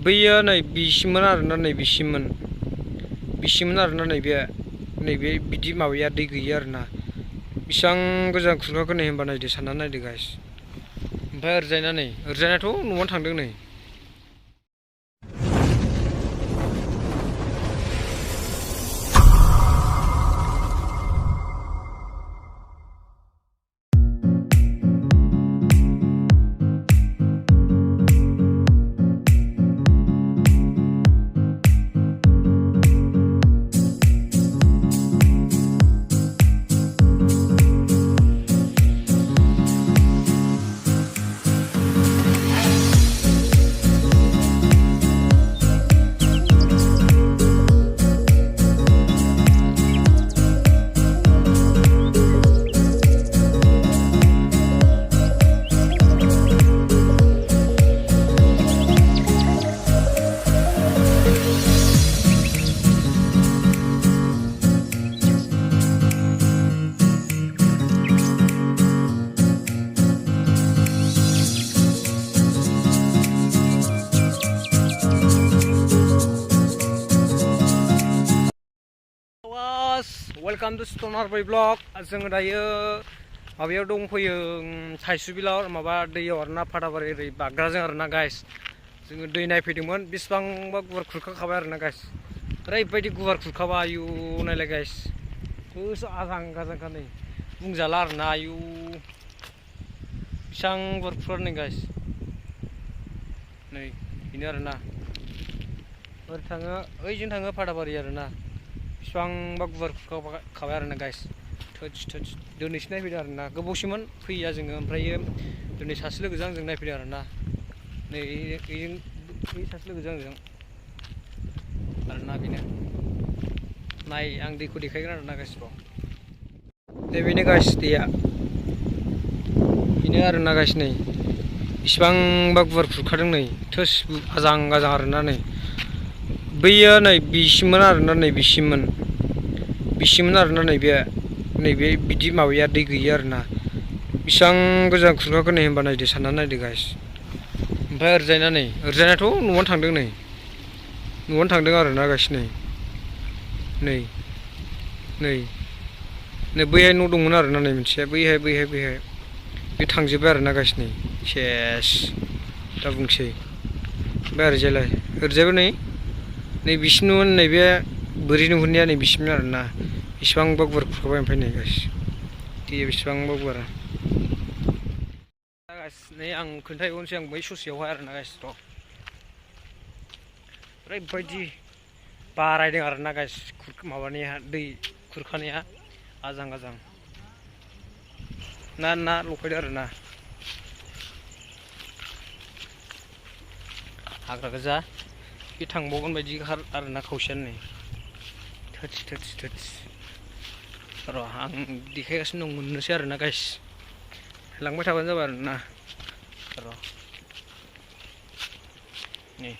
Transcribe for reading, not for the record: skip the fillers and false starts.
बैयो नै बिसिमोन आरोना नै बिसिमोन आरोना नैबे बिदि माबाया दै गैया आरोना बेसेबां गोजान खुरखाखो नै होनबा नायदो सानना नायदो गाइस ओमफ्राय ओरैजायनाथ' न'आवनो थांदों नै वेलकाम टू स्टनार बाय ब्लग जोङो दायो माबायाव दंफैयो थाइसुबिलाव माबा दैयाव आरोना फाथाबारि ओरै बाग्राजों आरोना गाइस जोङो दै नायफैदोंमोन बेसेबांबा गुवार खुरखाखाबाय आरोना गाइस ओरैबायदि गुवार खुरखाबाय आयु नायलाय गाइस गोसो आजां गाजांखा नै बुंजाला आरोना आयु बेसेबां गुवार खुरखादों गाइस नै बेनो आरोना ओरै थाङो ओइजों थाङो फाथाबारि आरोना बेसेबांबा गुवार खुरखाखाबाय आरोना गाइस थोच दिनैसो नायफैदों आरोना गोबावसैमोन फैया जोङो ओमफ्रायो दिनै सासे लोगोजों आंजों नायफैदों आरोना नै सासे लोगोजों आंजों आरोना बेनो नाय आं दैखौ देखायगोन आरोना गाइस र' बेनो गाइस दैया बेनो आरोना गाइस नै बेसेबांबा गुवार खुरखादों नै थोस आजां गाजां आरोना नै बैयो नै बिसिमोन आरोना नै बिसिमोन आरोना नैबे बिदि माबाया दै गैया आरोना बेसेबां गोजान खुरखाखो नै होनबा नायदो सानना नायदो गाइस ओमफ्राय ओरैजायनाथ' न'आवनो थांदों आरोना गाइस नै बैहाय न' दंमोन आरोना नै मोनसेया बैहाय बे थांजोब्बाय आरोना गाइस नै सेस दा बुंसै ओमफ्राय ओरैजायबो नै बिसिमोन नैबे बोरि नुहुरनाया नै बिसिमोन आरोना बेसेबांबा गुवार खुरखाबाय ओमफ्राय नै गाइस दैया बेसेबांबा गुवार गाइस नै आं खोन्थाहैबावनोसै आं बै ससेयावहाय आरोना गाइस र' ओरैबायदि बारायदों आरोना गाइस माबानाया दै खुरखानाया आजां गाजां ना लफायदों आरोना हाग्रा गोजा बे थांबावगोन बायदि आरोना खावसेयानो नै थोच र' आं देखायगासिनो दं मोननोसै आरोना गाइस लांबाय थाबानो जाबाय आरोना र' नै